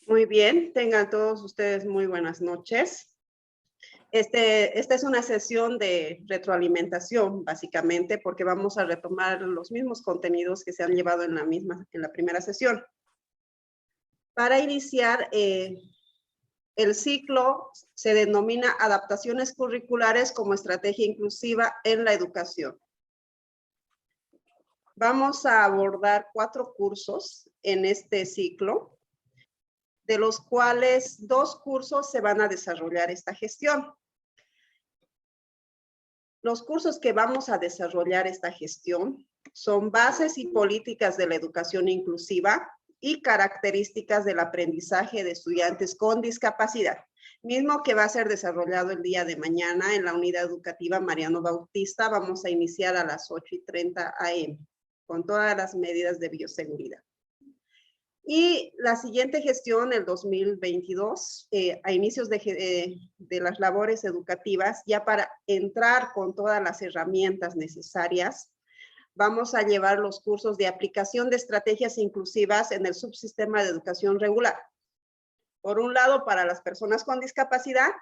Muy bien, tengan todos ustedes muy buenas noches. Esta es una sesión de retroalimentación, básicamente, porque vamos a retomar los mismos contenidos que se han llevado en la primera sesión. Para iniciar, el ciclo se denomina Adaptaciones curriculares como estrategia inclusiva en la educación. Vamos a abordar 4 cursos en este ciclo, de los cuales 2 cursos se van a desarrollar esta gestión. Los cursos que vamos a desarrollar esta gestión son Bases y Políticas de la Educación Inclusiva y Características del Aprendizaje de Estudiantes con Discapacidad, mismo que va a ser desarrollado el día de mañana en la Unidad Educativa Mariano Bautista. Vamos a iniciar a las 8:30 am, con todas las medidas de bioseguridad. Y la siguiente gestión, el 2022, a inicios de las labores educativas, ya para entrar con todas las herramientas necesarias, vamos a llevar los cursos de aplicación de estrategias inclusivas en el subsistema de educación regular. Por un lado, para las personas con discapacidad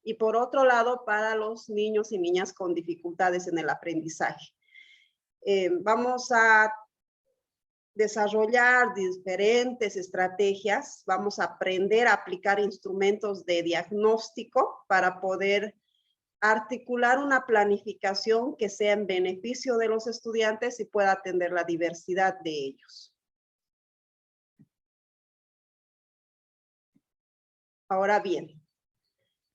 y por otro lado, para los niños y niñas con dificultades en el aprendizaje. Vamos a desarrollar diferentes estrategias, vamos a aprender a aplicar instrumentos de diagnóstico para poder articular una planificación que sea en beneficio de los estudiantes y pueda atender la diversidad de ellos. Ahora bien,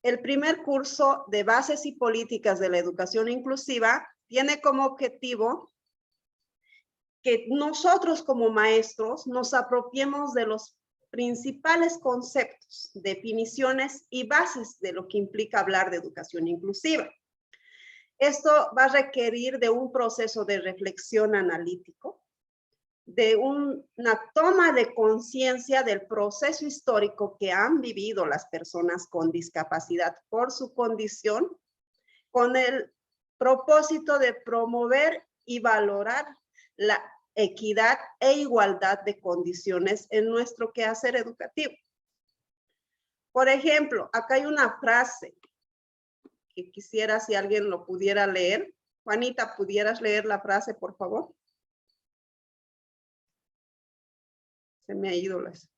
el primer curso de Bases y Políticas de la Educación Inclusiva tiene como objetivo que nosotros como maestros nos apropiemos de los principales conceptos, definiciones y bases de lo que implica hablar de educación inclusiva. Esto va a requerir de un proceso de reflexión analítico, de una toma de conciencia del proceso histórico que han vivido las personas con discapacidad por su condición, con el propósito de promover y valorar la equidad e igualdad de condiciones en nuestro quehacer educativo. Por ejemplo, acá hay una frase que quisiera si alguien lo pudiera leer. Juanita, ¿pudieras leer la frase, por favor? Se me ha ido las.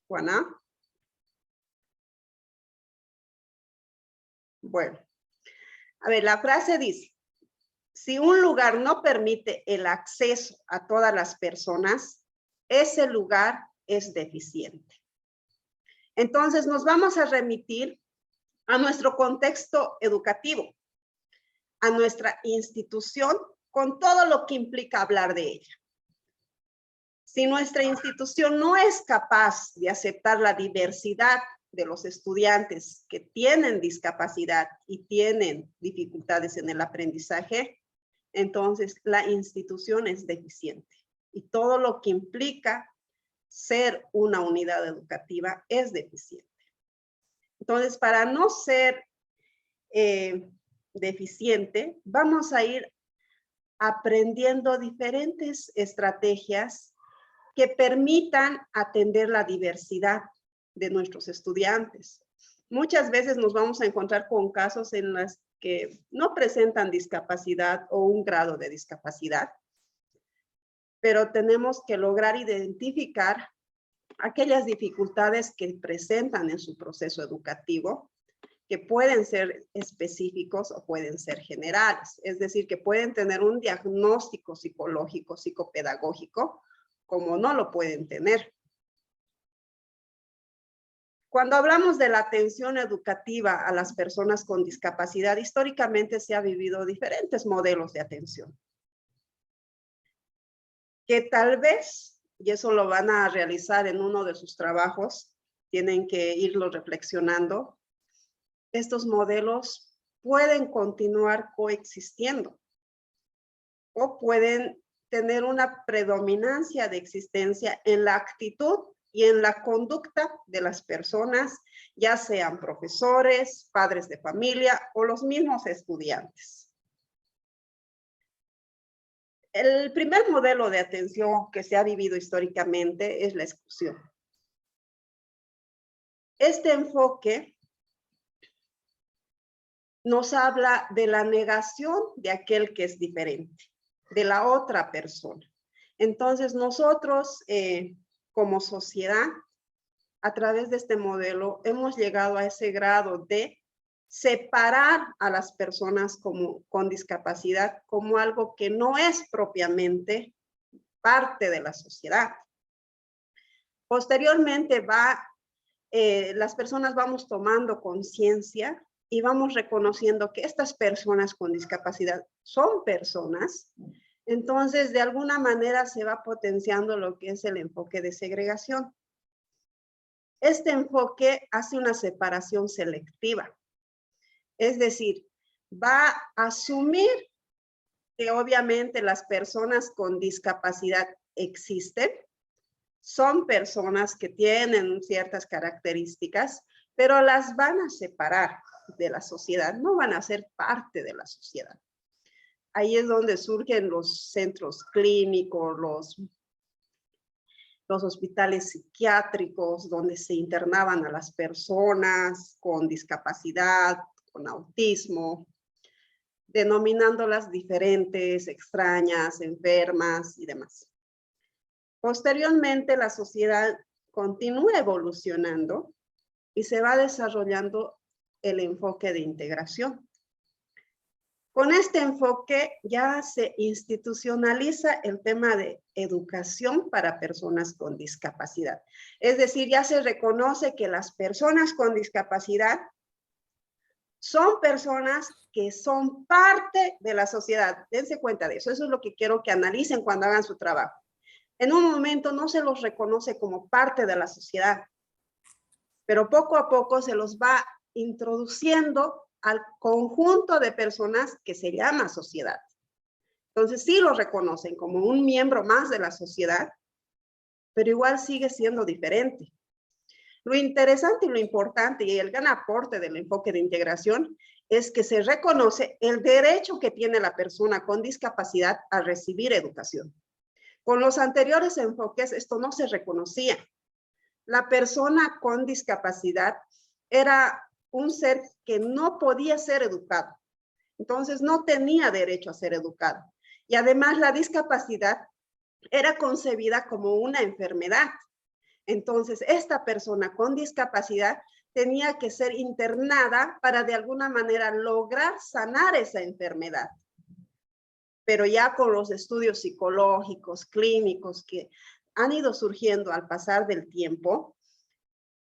Juana. Bueno, a ver, la frase dice, si un lugar no permite el acceso a todas las personas, ese lugar es deficiente. Entonces, nos vamos a remitir a nuestro contexto educativo, a nuestra institución, con todo lo que implica hablar de ella. Si nuestra institución no es capaz de aceptar la diversidad de los estudiantes que tienen discapacidad y tienen dificultades en el aprendizaje, entonces la institución es deficiente. Y todo lo que implica ser una unidad educativa es deficiente. Entonces, para no ser deficiente, vamos a ir aprendiendo diferentes estrategias que permitan atender la diversidad de nuestros estudiantes. Muchas veces nos vamos a encontrar con casos en los que no presentan discapacidad o un grado de discapacidad, pero tenemos que lograr identificar aquellas dificultades que presentan en su proceso educativo, que pueden ser específicos o pueden ser generales, es decir, que pueden tener un diagnóstico psicológico, psicopedagógico, como no lo pueden tener. Cuando hablamos de la atención educativa a las personas con discapacidad, históricamente se han vivido diferentes modelos de atención, que tal vez, y eso lo van a realizar en uno de sus trabajos, tienen que irlo reflexionando, estos modelos pueden continuar coexistiendo o pueden tener una predominancia de existencia en la actitud y en la conducta de las personas, ya sean profesores, padres de familia o los mismos estudiantes. El primer modelo de atención que se ha vivido históricamente es la exclusión. Este enfoque nos habla de la negación de aquel que es diferente, de la otra persona. Entonces nosotros como sociedad, a través de este modelo, hemos llegado a ese grado de separar a las personas con discapacidad como algo que no es propiamente parte de la sociedad. Posteriormente las personas vamos tomando conciencia y vamos reconociendo que estas personas con discapacidad son personas. Entonces, de alguna manera se va potenciando lo que es el enfoque de segregación. Este enfoque hace una separación selectiva. Es decir, va a asumir que obviamente las personas con discapacidad existen, son personas que tienen ciertas características, pero las van a separar de la sociedad, no van a ser parte de la sociedad. Ahí es donde surgen los centros clínicos, los hospitales psiquiátricos, donde se internaban a las personas con discapacidad, con autismo, denominándolas diferentes, extrañas, enfermas y demás. Posteriormente, la sociedad continúa evolucionando y se va desarrollando el enfoque de integración. Con este enfoque ya se institucionaliza el tema de educación para personas con discapacidad. Es decir, ya se reconoce que las personas con discapacidad son personas que son parte de la sociedad. Dense cuenta de eso. Eso es lo que quiero que analicen cuando hagan su trabajo. En un momento no se los reconoce como parte de la sociedad, pero poco a poco se los va introduciendo al conjunto de personas que se llama sociedad. Entonces sí los reconocen como un miembro más de la sociedad, pero igual sigue siendo diferente. Lo interesante y lo importante y el gran aporte del enfoque de integración es que se reconoce el derecho que tiene la persona con discapacidad a recibir educación. Con los anteriores enfoques esto no se reconocía. La persona con discapacidad era un ser que no podía ser educado. Entonces no tenía derecho a ser educado. Y además la discapacidad era concebida como una enfermedad. Entonces esta persona con discapacidad tenía que ser internada para de alguna manera lograr sanar esa enfermedad. Pero ya con los estudios psicológicos, clínicos que han ido surgiendo al pasar del tiempo,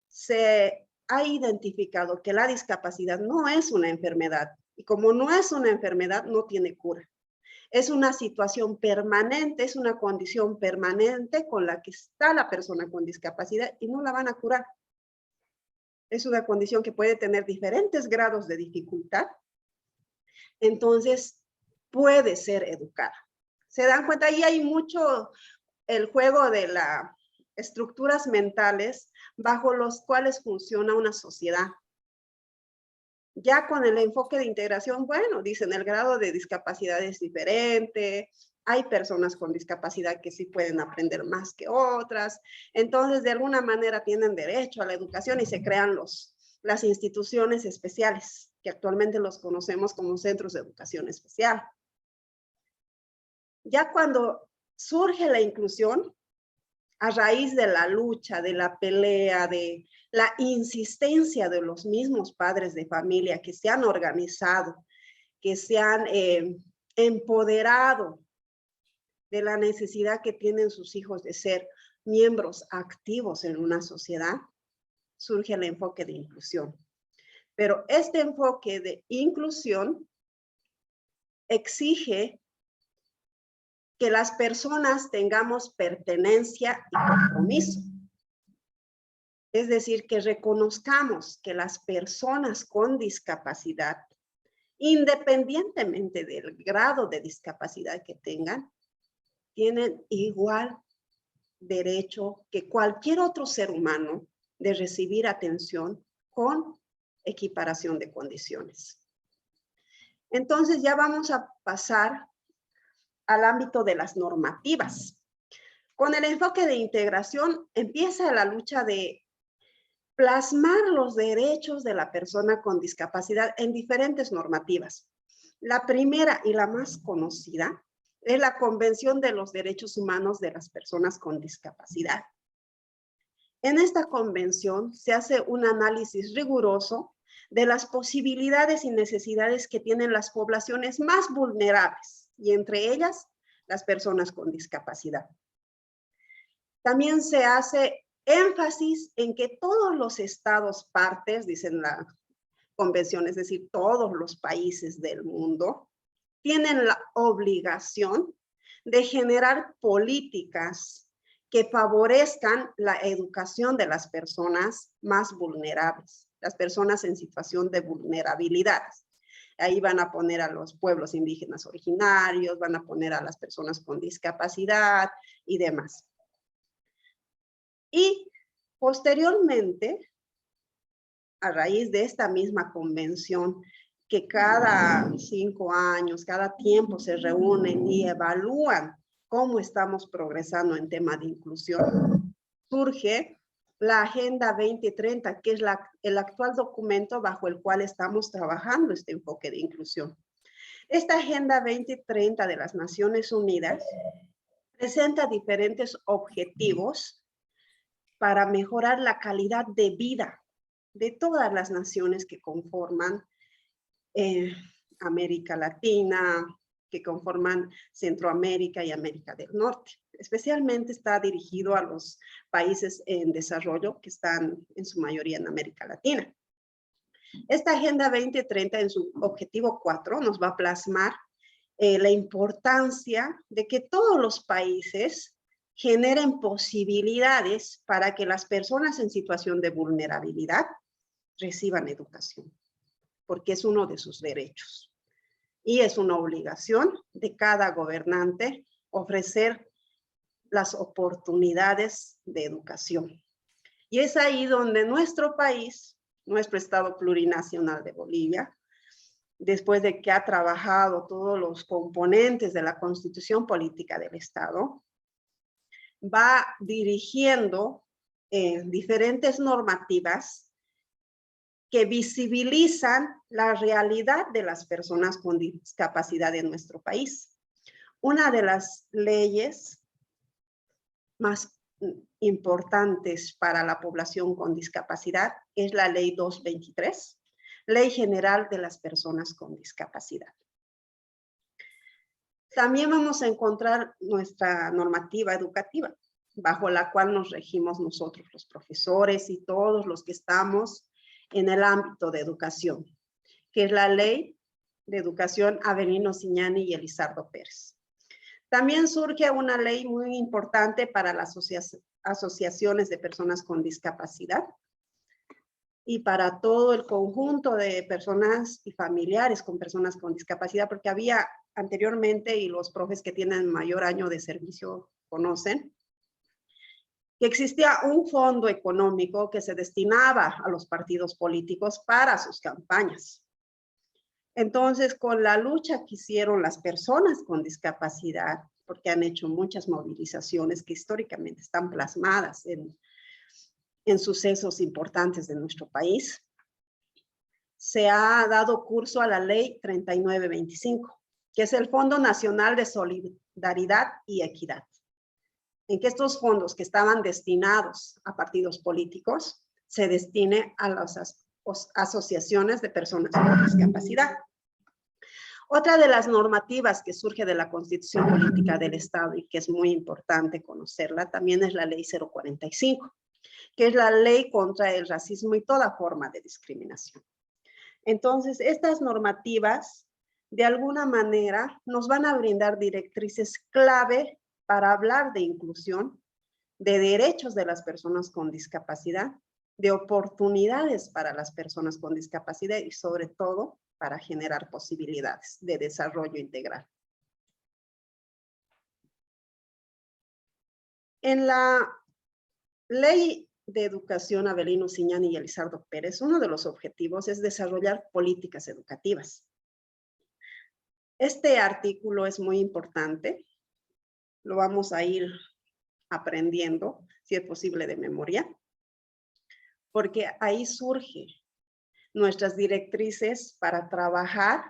se ha identificado que la discapacidad no es una enfermedad. Y como no es una enfermedad, no tiene cura. Es una situación permanente, es una condición permanente con la que está la persona con discapacidad y no la van a curar. Es una condición que puede tener diferentes grados de dificultad. Entonces, puede ser educada. ¿Se dan cuenta? Ahí hay mucho el juego de las estructuras mentales bajo los cuales funciona una sociedad. Ya con el enfoque de integración, bueno, dicen el grado de discapacidad es diferente, hay personas con discapacidad que sí pueden aprender más que otras, entonces de alguna manera tienen derecho a la educación y se crean las instituciones especiales, que actualmente los conocemos como centros de educación especial. Ya cuando surge la inclusión, a raíz de la lucha, de la pelea, de la insistencia de los mismos padres de familia que se han organizado, que se han empoderado de la necesidad que tienen sus hijos de ser miembros activos en una sociedad, surge el enfoque de inclusión. Pero este enfoque de inclusión exige que las personas tengamos pertenencia y compromiso. Es decir, que reconozcamos que las personas con discapacidad, independientemente del grado de discapacidad que tengan, tienen igual derecho que cualquier otro ser humano de recibir atención con equiparación de condiciones. Entonces ya vamos a pasar al ámbito de las normativas. Con el enfoque de integración empieza la lucha de plasmar los derechos de la persona con discapacidad en diferentes normativas. La primera y la más conocida es la Convención de los Derechos Humanos de las Personas con Discapacidad. En esta convención se hace un análisis riguroso de las posibilidades y necesidades que tienen las poblaciones más vulnerables, y entre ellas las personas con discapacidad. También se hace énfasis en que todos los estados partes, dicen la convención, es decir, todos los países del mundo, tienen la obligación de generar políticas que favorezcan la educación de las personas más vulnerables, las personas en situación de vulnerabilidad. Ahí van a poner a los pueblos indígenas originarios, van a poner a las personas con discapacidad y demás. Y posteriormente, a raíz de esta misma convención, que cada 5 años, cada tiempo se reúnen y evalúan cómo estamos progresando en tema de inclusión, surge la Agenda 2030, que es el actual documento bajo el cual estamos trabajando este enfoque de inclusión. Esta Agenda 2030 de las Naciones Unidas presenta diferentes objetivos para mejorar la calidad de vida de todas las naciones que conforman América Latina, que conforman Centroamérica y América del Norte. Especialmente está dirigido a los países en desarrollo que están en su mayoría en América Latina. Esta Agenda 2030 en su objetivo 4 nos va a plasmar la importancia de que todos los países generen posibilidades para que las personas en situación de vulnerabilidad reciban educación, porque es uno de sus derechos. Y es una obligación de cada gobernante ofrecer las oportunidades de educación. Y es ahí donde nuestro país, nuestro Estado plurinacional de Bolivia, después de que ha trabajado todos los componentes de la Constitución Política del Estado, va dirigiendo diferentes normativas que visibilizan la realidad de las personas con discapacidad en nuestro país. Una de las leyes más importantes para la población con discapacidad es la Ley 223, Ley General de las Personas con Discapacidad. También vamos a encontrar nuestra normativa educativa, bajo la cual nos regimos nosotros los profesores y todos los que estamos en el ámbito de educación, que es la Ley de Educación Avelino Ciñani y Elizardo Pérez. También surge una ley muy importante para las asociaciones de personas con discapacidad y para todo el conjunto de personas y familiares con personas con discapacidad, porque había anteriormente, y los profes que tienen mayor año de servicio conocen, que existía un fondo económico que se destinaba a los partidos políticos para sus campañas. Entonces, con la lucha que hicieron las personas con discapacidad, porque han hecho muchas movilizaciones que históricamente están plasmadas en sucesos importantes de nuestro país, se ha dado curso a la Ley 3925, que es el Fondo Nacional de Solidaridad y Equidad, en que estos fondos que estaban destinados a partidos políticos se destine a las asociaciones de personas con discapacidad. Otra de las normativas que surge de la Constitución Política del Estado y que es muy importante conocerla también es la Ley 045, que es la ley contra el racismo y toda forma de discriminación. Entonces, estas normativas de alguna manera nos van a brindar directrices clave para hablar de inclusión, de derechos de las personas con discapacidad, de oportunidades para las personas con discapacidad y sobre todo para generar posibilidades de desarrollo integral. En la Ley de Educación Avelino Ciñani y Elizardo Pérez, uno de los objetivos es desarrollar políticas educativas. Este artículo es muy importante, lo vamos a ir aprendiendo, si es posible de memoria, porque ahí surge nuestras directrices para trabajar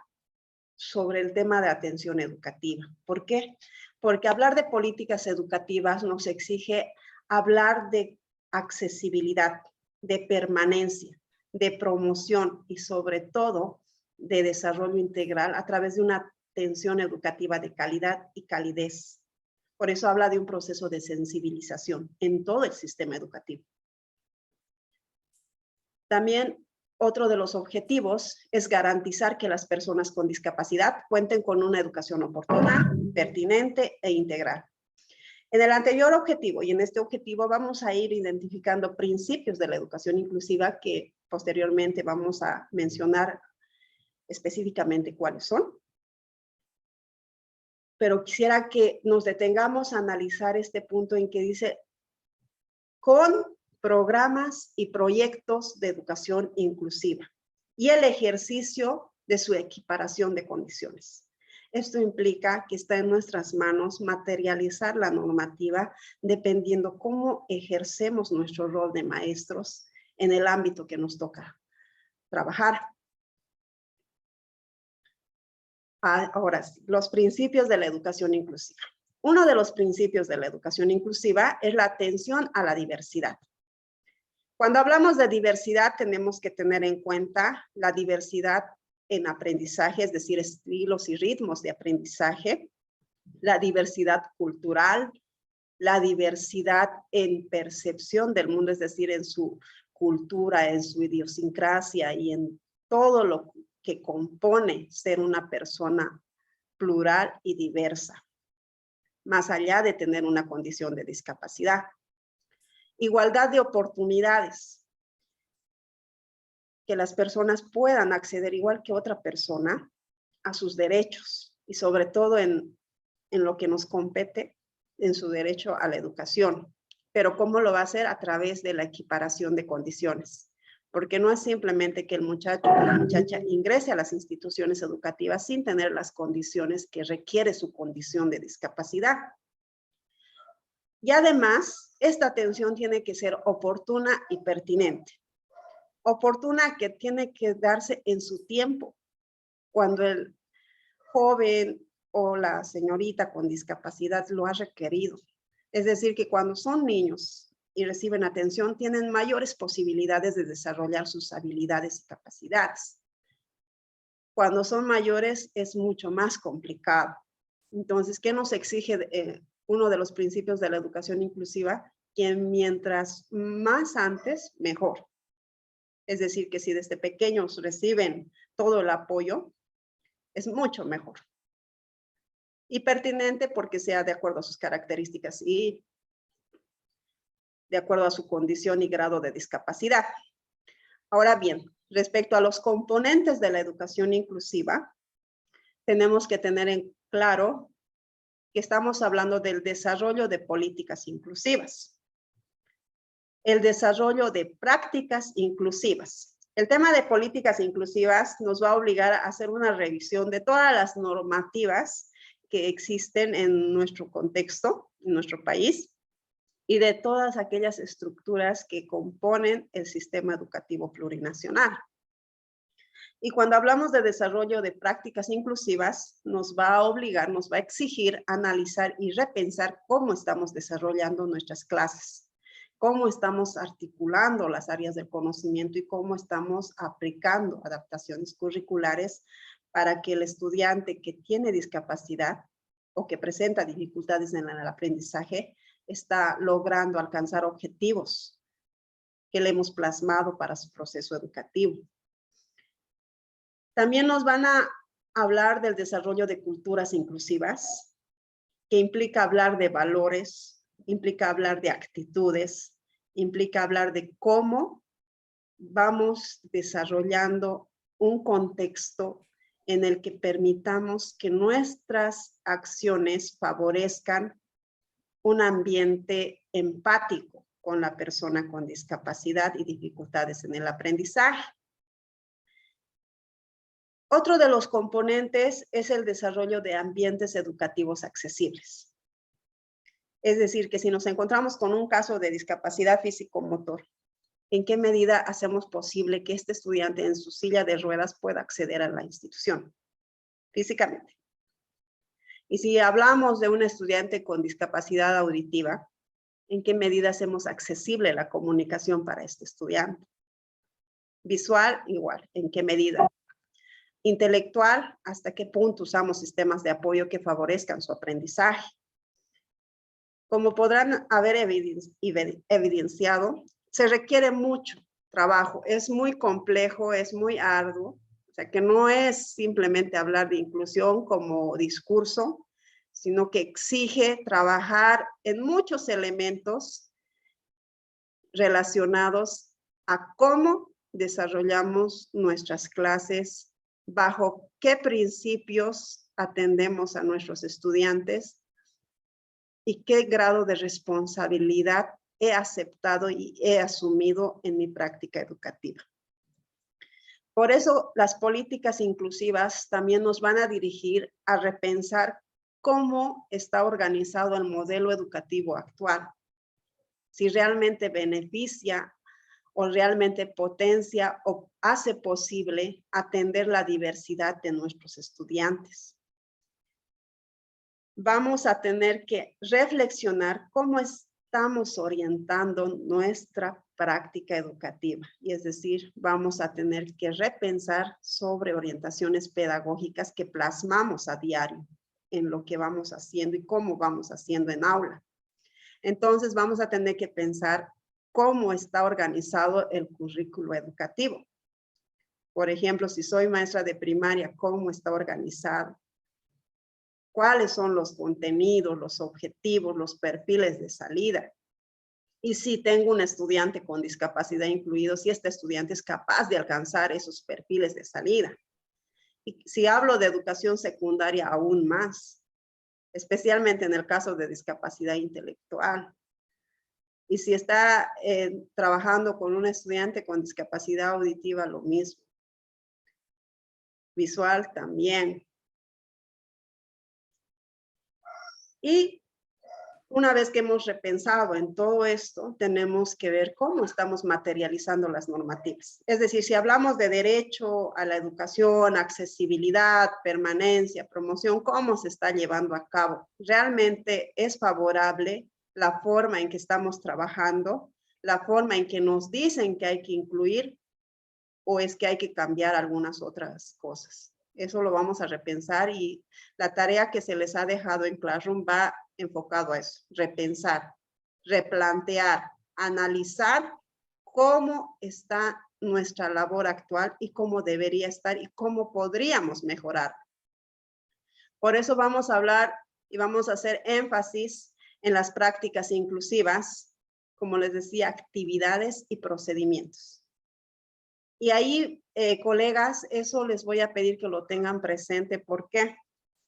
sobre el tema de atención educativa. ¿Por qué? Porque hablar de políticas educativas nos exige hablar de accesibilidad, de permanencia, de promoción y sobre todo de desarrollo integral a través de una atención educativa de calidad y calidez. Por eso habla de un proceso de sensibilización en todo el sistema educativo. También otro de los objetivos es garantizar que las personas con discapacidad cuenten con una educación oportuna, pertinente e integral. En el anterior objetivo y en este objetivo vamos a ir identificando principios de la educación inclusiva que posteriormente vamos a mencionar específicamente cuáles son. Pero quisiera que nos detengamos a analizar este punto en que dice con programas y proyectos de educación inclusiva y el ejercicio de su equiparación de condiciones. Esto implica que está en nuestras manos materializar la normativa dependiendo cómo ejercemos nuestro rol de maestros en el ámbito que nos toca trabajar. Ahora sí, los principios de la educación inclusiva. Uno de los principios de la educación inclusiva es la atención a la diversidad. Cuando hablamos de diversidad, tenemos que tener en cuenta la diversidad en aprendizaje, es decir, estilos y ritmos de aprendizaje, la diversidad cultural, la diversidad en percepción del mundo, es decir, en su cultura, en su idiosincrasia y en todo lo que compone ser una persona plural y diversa, más allá de tener una condición de discapacidad. Igualdad de oportunidades, que las personas puedan acceder igual que otra persona a sus derechos y sobre todo en lo que nos compete, en su derecho a la educación. Pero ¿cómo lo va a hacer? A través de la equiparación de condiciones. Porque no es simplemente que el muchacho o la muchacha ingrese a las instituciones educativas sin tener las condiciones que requiere su condición de discapacidad. Y además, esta atención tiene que ser oportuna y pertinente. Oportuna que tiene que darse en su tiempo, cuando el joven o la señorita con discapacidad lo ha requerido. Es decir, que cuando son niños y reciben atención, tienen mayores posibilidades de desarrollar sus habilidades y capacidades. Cuando son mayores es mucho más complicado. Entonces, ¿qué nos exige uno de los principios de la educación inclusiva? Que mientras más antes, mejor. Es decir, que si desde pequeños reciben todo el apoyo, es mucho mejor. Y pertinente porque sea de acuerdo a sus características y de acuerdo a su condición y grado de discapacidad. Ahora bien, respecto a los componentes de la educación inclusiva, tenemos que tener en claro que estamos hablando del desarrollo de políticas inclusivas, el desarrollo de prácticas inclusivas. El tema de políticas inclusivas nos va a obligar a hacer una revisión de todas las normativas que existen en nuestro contexto, en nuestro país, y de todas aquellas estructuras que componen el sistema educativo plurinacional. Y cuando hablamos de desarrollo de prácticas inclusivas, nos va a obligar, nos va a exigir analizar y repensar cómo estamos desarrollando nuestras clases, cómo estamos articulando las áreas del conocimiento y cómo estamos aplicando adaptaciones curriculares para que el estudiante que tiene discapacidad o que presenta dificultades en el aprendizaje está logrando alcanzar objetivos que le hemos plasmado para su proceso educativo. También nos van a hablar del desarrollo de culturas inclusivas, que implica hablar de valores, implica hablar de actitudes, implica hablar de cómo vamos desarrollando un contexto en el que permitamos que nuestras acciones favorezcan un ambiente empático con la persona con discapacidad y dificultades en el aprendizaje. Otro de los componentes es el desarrollo de ambientes educativos accesibles. Es decir, que si nos encontramos con un caso de discapacidad físico-motor ¿En qué medida hacemos posible que este estudiante en su silla de ruedas pueda acceder a la institución físicamente? Y si hablamos de un estudiante con discapacidad auditiva, ¿en qué medida hacemos accesible la comunicación para este estudiante? Visual, igual, ¿en qué medida? Intelectual, ¿hasta qué punto usamos sistemas de apoyo que favorezcan su aprendizaje? Como podrán haber evidenciado, se requiere mucho trabajo, es muy complejo, es muy arduo, o sea que no es simplemente hablar de inclusión como discurso, sino que exige trabajar en muchos elementos relacionados a cómo desarrollamos nuestras clases, bajo qué principios atendemos a nuestros estudiantes y qué grado de responsabilidad he aceptado y he asumido en mi práctica educativa. Por eso las políticas inclusivas también nos van a dirigir a repensar cómo está organizado el modelo educativo actual, si realmente beneficia o realmente potencia o hace posible atender la diversidad de nuestros estudiantes. Vamos a tener que reflexionar cómo estamos orientando nuestra práctica educativa. Y es decir, vamos a tener que repensar sobre orientaciones pedagógicas que plasmamos a diario en lo que vamos haciendo y cómo vamos haciendo en aula. Entonces vamos a tener que pensar cómo está organizado el currículo educativo. Por ejemplo, si soy maestra de primaria, ¿cómo está organizado? ¿Cuáles son los contenidos, los objetivos, los perfiles de salida? Y si tengo un estudiante con discapacidad incluido, si este estudiante es capaz de alcanzar esos perfiles de salida. Y si hablo de educación secundaria, aún más, especialmente en el caso de discapacidad intelectual. Y si está trabajando con un estudiante con discapacidad auditiva, lo mismo. Visual también. Y una vez que hemos repensado en todo esto, tenemos que ver cómo estamos materializando las normativas. Es decir, si hablamos de derecho a la educación, accesibilidad, permanencia, promoción, ¿cómo se está llevando a cabo? ¿Realmente es favorable la forma en que estamos trabajando, la forma en que nos dicen que hay que incluir, o es que hay que cambiar algunas otras cosas? Eso lo vamos a repensar y la tarea que se les ha dejado en Classroom va enfocado a eso, repensar, replantear, analizar cómo está nuestra labor actual y cómo debería estar y cómo podríamos mejorar. Por eso vamos a hablar y vamos a hacer énfasis en las prácticas inclusivas, como les decía, actividades y procedimientos. Y ahí, colegas, eso les voy a pedir que lo tengan presente. ¿Por qué?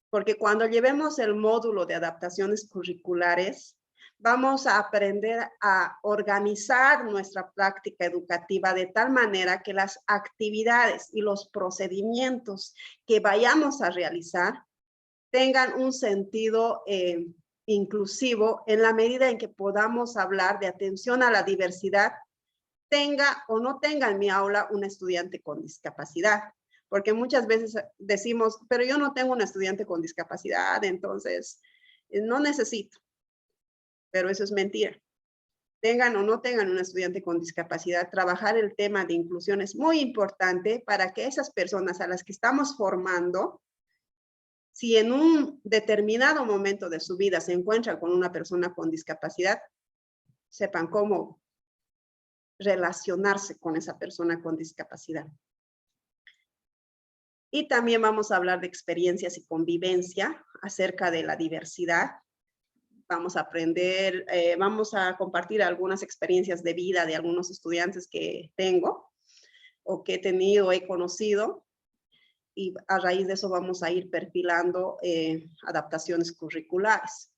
Porque cuando llevemos el módulo de adaptaciones curriculares, vamos a aprender a organizar nuestra práctica educativa de tal manera que las actividades y los procedimientos que vayamos a realizar tengan un sentido inclusivo en la medida en que podamos hablar de atención a la diversidad, tenga o no tenga en mi aula un estudiante con discapacidad. Porque muchas veces decimos, pero yo no tengo un estudiante con discapacidad, entonces no necesito. Pero eso es mentira. Tengan o no tengan un estudiante con discapacidad, trabajar el tema de inclusión es muy importante para que esas personas a las que estamos formando, si en un determinado momento de su vida se encuentran con una persona con discapacidad, sepan cómo relacionarse con esa persona con discapacidad. Y también vamos a hablar de experiencias y convivencia acerca de la diversidad. Vamos a aprender, vamos a compartir algunas experiencias de vida de algunos estudiantes que tengo o que he tenido, he conocido. Y a raíz de eso vamos a ir perfilando adaptaciones curriculares.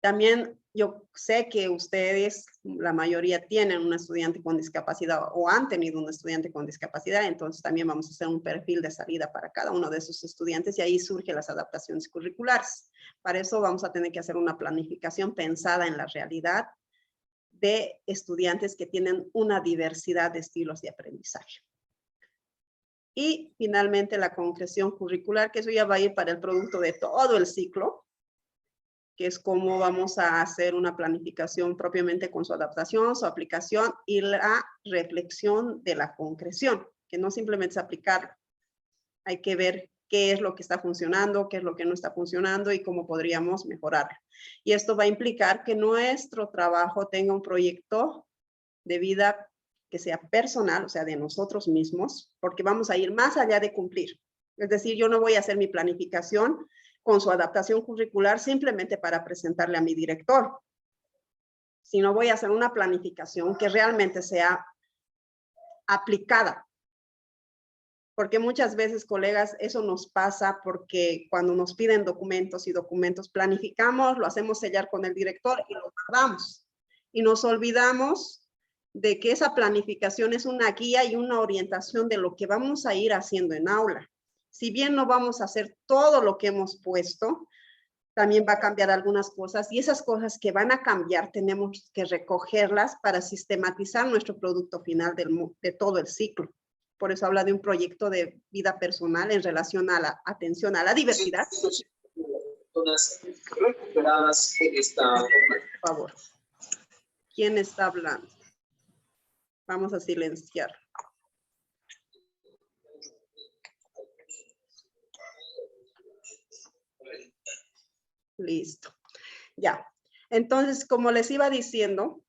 También yo sé que ustedes, la mayoría tienen un estudiante con discapacidad o han tenido un estudiante con discapacidad, entonces también vamos a hacer un perfil de salida para cada uno de esos estudiantes y ahí surgen las adaptaciones curriculares. Para eso vamos a tener que hacer una planificación pensada en la realidad de estudiantes que tienen una diversidad de estilos de aprendizaje. Y finalmente la concreción curricular, que eso ya va a ir para el producto de todo el ciclo, que es cómo vamos a hacer una planificación propiamente con su adaptación, su aplicación y la reflexión de la concreción, que no simplemente es aplicarlo. Hay que ver qué es lo que está funcionando, qué es lo que no está funcionando y cómo podríamos mejorarlo. Y esto va a implicar que nuestro trabajo tenga un proyecto de vida que sea personal, o sea, de nosotros mismos, porque vamos a ir más allá de cumplir. Es decir, yo no voy a hacer mi planificación con su adaptación curricular simplemente para presentarle a mi director, sino voy a hacer una planificación que realmente sea aplicada. Porque muchas veces, colegas, eso nos pasa porque cuando nos piden documentos y documentos planificamos, lo hacemos sellar con el director y lo guardamos. Y nos olvidamos de que esa planificación es una guía y una orientación de lo que vamos a ir haciendo en aula. Si bien no vamos a hacer todo lo que hemos puesto, también va a cambiar algunas cosas y esas cosas que van a cambiar tenemos que recogerlas para sistematizar nuestro producto final de todo el ciclo. Por eso habla de un proyecto de vida personal en relación a la atención a la diversidad. Recuperadas en esta... Por favor. ¿Quién está hablando? Vamos a silenciar. Listo. Ya. Entonces, como les iba diciendo,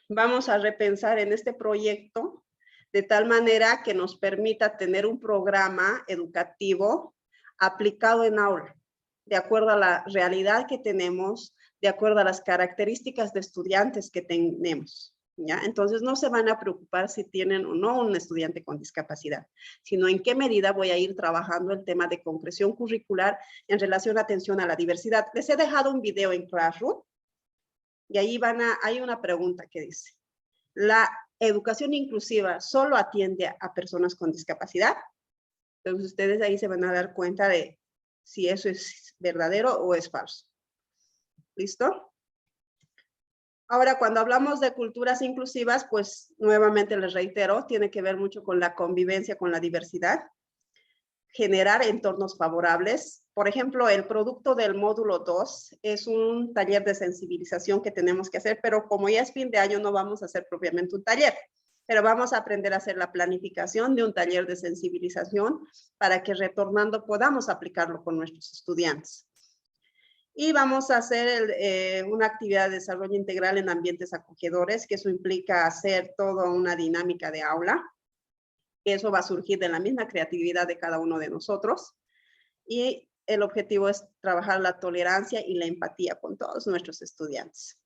vamos a repensar en este proyecto de tal manera que nos permita tener un programa educativo aplicado en aula, de acuerdo a la realidad que tenemos, de acuerdo a las características de estudiantes que tenemos. ¿Ya? Entonces no se van a preocupar si tienen o no un estudiante con discapacidad, sino en qué medida voy a ir trabajando el tema de concreción curricular en relación a atención a la diversidad. Les he dejado un video en Classroom y ahí hay una pregunta que dice, ¿la educación inclusiva solo atiende a personas con discapacidad? Entonces ustedes ahí se van a dar cuenta de si eso es verdadero o es falso. ¿Listo? Ahora, cuando hablamos de culturas inclusivas, pues nuevamente les reitero, tiene que ver mucho con la convivencia con la diversidad, generar entornos favorables. Por ejemplo, el producto del módulo 2 es un taller de sensibilización que tenemos que hacer, pero como ya es fin de año no vamos a hacer propiamente un taller, pero vamos a aprender a hacer la planificación de un taller de sensibilización para que retornando podamos aplicarlo con nuestros estudiantes. Y vamos a hacer una actividad de desarrollo integral en ambientes acogedores, que eso implica hacer toda una dinámica de aula. Eso va a surgir de la misma creatividad de cada uno de nosotros. Y el objetivo es trabajar la tolerancia y la empatía con todos nuestros estudiantes.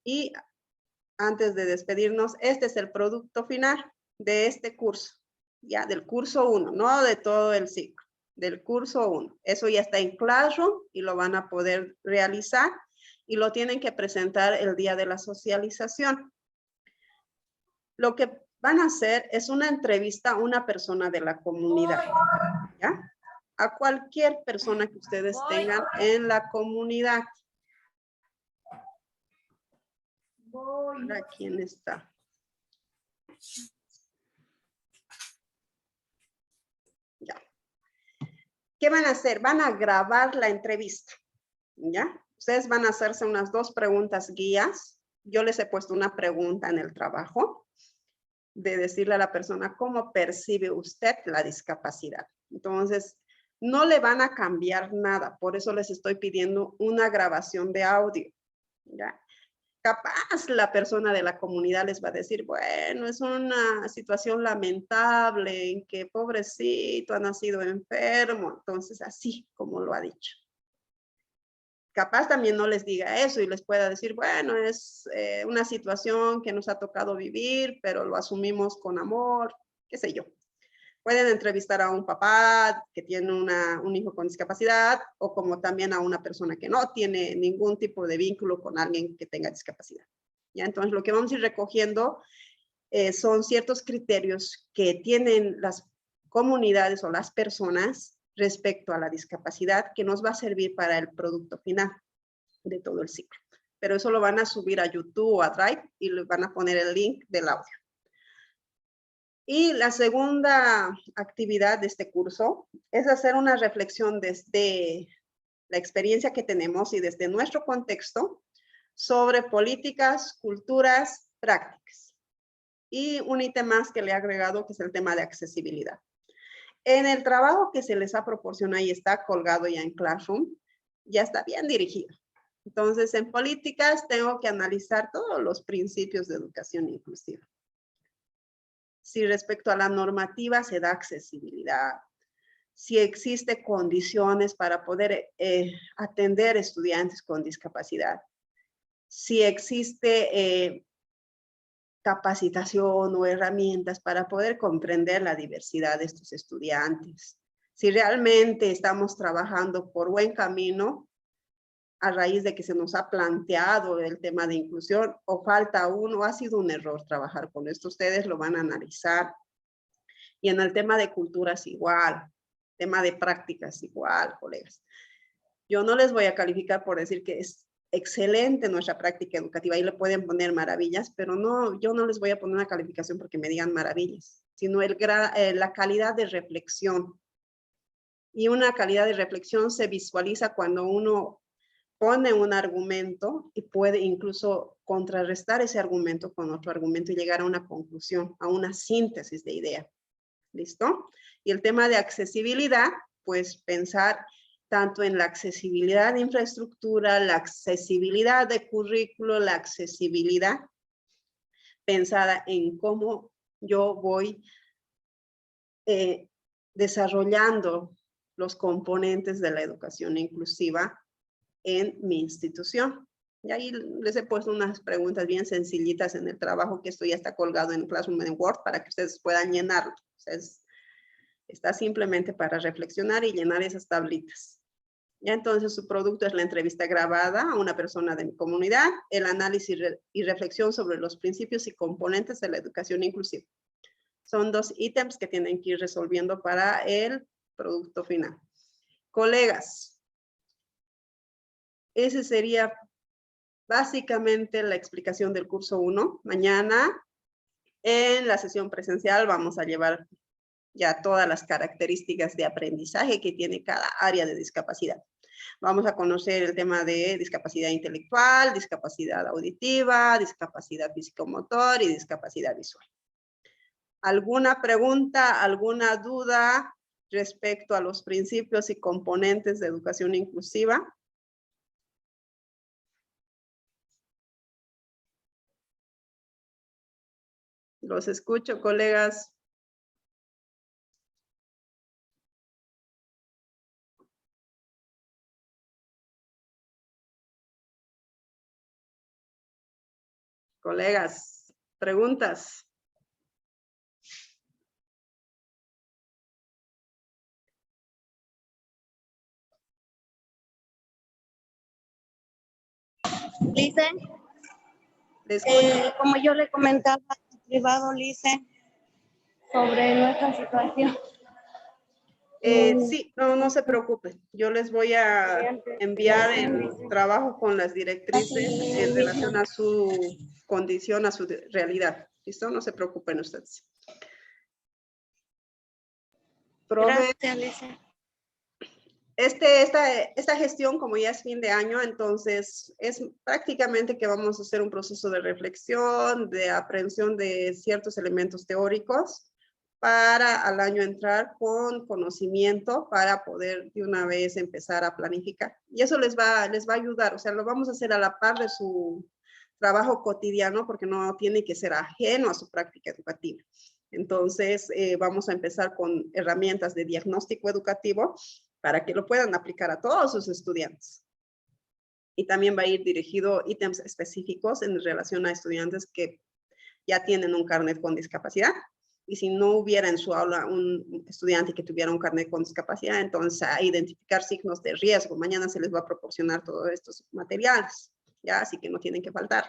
Y antes de despedirnos, este es el producto final de este curso, ya del curso 1, no de todo el ciclo, del curso 1. Eso ya está en Classroom y lo van a poder realizar y lo tienen que presentar el día de la socialización. Lo que van a hacer es una entrevista a una persona de la comunidad, ¿ya? A cualquier persona que ustedes tengan en la comunidad. Ahora, ¿quién está? Ya. ¿Qué van a hacer? Van a grabar la entrevista, ¿ya? Ustedes van a hacerse unas 2 preguntas guías. Yo les he puesto una pregunta en el trabajo de decirle a la persona cómo percibe usted la discapacidad. Entonces, no le van a cambiar nada, por eso les estoy pidiendo una grabación de audio, ¿ya? Capaz la persona de la comunidad les va a decir, bueno, es una situación lamentable en que pobrecito ha nacido enfermo, entonces así como lo ha dicho. Capaz también no les diga eso y les pueda decir, bueno, es una situación que nos ha tocado vivir, pero lo asumimos con amor, qué sé yo. Pueden entrevistar a un papá que tiene un hijo con discapacidad o como también a una persona que no tiene ningún tipo de vínculo con alguien que tenga discapacidad. ¿Ya? Entonces, lo que vamos a ir recogiendo son ciertos criterios que tienen las comunidades o las personas respecto a la discapacidad que nos va a servir para el producto final. de todo el ciclo. Pero eso lo van a subir a YouTube o a Drive y le van a poner el link del audio. Y la segunda actividad de este curso es hacer una reflexión desde la experiencia que tenemos y desde nuestro contexto sobre políticas, culturas, prácticas. Y un ítem más que le he agregado, que es el tema de accesibilidad. En el trabajo que se les ha proporcionado y está colgado ya en Classroom, ya está bien dirigido. Entonces, en políticas tengo que analizar todos los principios de educación inclusiva. Si respecto a la normativa se da accesibilidad, si existen condiciones para poder atender estudiantes con discapacidad, si existe capacitación o herramientas para poder comprender la diversidad de estos estudiantes, si realmente estamos trabajando por buen camino a raíz de que se nos ha planteado el tema de inclusión o falta aún o ha sido un error trabajar con esto. Ustedes lo van a analizar. Y en el tema de culturas igual, tema de prácticas igual, colegas. Yo no les voy a calificar por decir que es excelente nuestra práctica educativa y le pueden poner maravillas, pero no, yo no les voy a poner una calificación porque me digan maravillas, sino la calidad de reflexión. Y una calidad de reflexión se visualiza cuando uno pone un argumento y puede incluso contrarrestar ese argumento con otro argumento y llegar a una conclusión, a una síntesis de idea. ¿Listo? Y el tema de accesibilidad, pues pensar tanto en la accesibilidad de infraestructura, la accesibilidad de currículo, la accesibilidad pensada en cómo yo voy desarrollando los componentes de la educación inclusiva en mi institución. Y ahí les he puesto unas preguntas bien sencillitas en el trabajo que esto ya está colgado en Classroom en Word para que ustedes puedan llenarlo. O sea, está simplemente para reflexionar y llenar esas tablitas. Ya entonces su producto es la entrevista grabada a una persona de mi comunidad, el análisis y reflexión sobre los principios y componentes de la educación inclusiva. Son 2 ítems que tienen que ir resolviendo para el producto final. Colegas, ese sería básicamente la explicación del curso 1. Mañana en la sesión presencial vamos a llevar ya todas las características de aprendizaje que tiene cada área de discapacidad. Vamos a conocer el tema de discapacidad intelectual, discapacidad auditiva, discapacidad físico-motor y discapacidad visual. ¿Alguna pregunta, alguna duda respecto a los principios y componentes de educación inclusiva? Los escucho, colegas. Colegas, preguntas. Lice, como yo le comentaba en privado, Lice, sobre nuestra situación. Sí, no se preocupen. Yo les voy a enviar el trabajo con las directrices en relación a su condición, a su realidad. ¿Listo? No se preocupen ustedes. Gracias, Lice. Esta gestión, como ya es fin de año, entonces es prácticamente que vamos a hacer un proceso de reflexión, de aprehensión de ciertos elementos teóricos para al año entrar con conocimiento para poder de una vez empezar a planificar. Y eso les va a ayudar, o sea, lo vamos a hacer a la par de su trabajo cotidiano porque no tiene que ser ajeno a su práctica educativa. Entonces, vamos a empezar con herramientas de diagnóstico educativo para que lo puedan aplicar a todos sus estudiantes. Y también va a ir dirigido ítems específicos en relación a estudiantes que ya tienen un carnet con discapacidad. Y si no hubiera en su aula un estudiante que tuviera un carnet con discapacidad, entonces a identificar signos de riesgo. Mañana se les va a proporcionar todos estos materiales, ¿ya? Así que no tienen que faltar.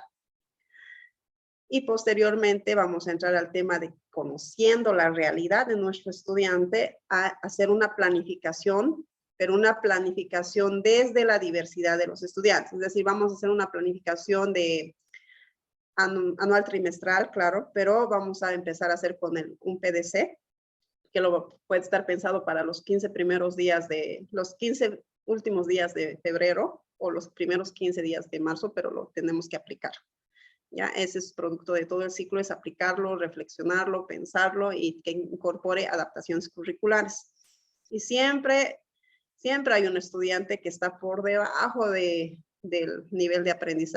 Y posteriormente vamos a entrar al tema de conociendo la realidad de nuestro estudiante, a hacer una planificación pero una planificación desde la diversidad de los estudiantes. Es decir, vamos a hacer una planificación de anual trimestral, claro, pero vamos a empezar a hacer con un PDC, que puede estar pensado para los 15 últimos días de febrero o los primeros 15 días de marzo, pero lo tenemos que aplicar. ¿Ya? Ese es producto de todo el ciclo, es aplicarlo, reflexionarlo, pensarlo y que incorpore adaptaciones curriculares. Y siempre hay un estudiante que está por debajo del nivel de aprendizaje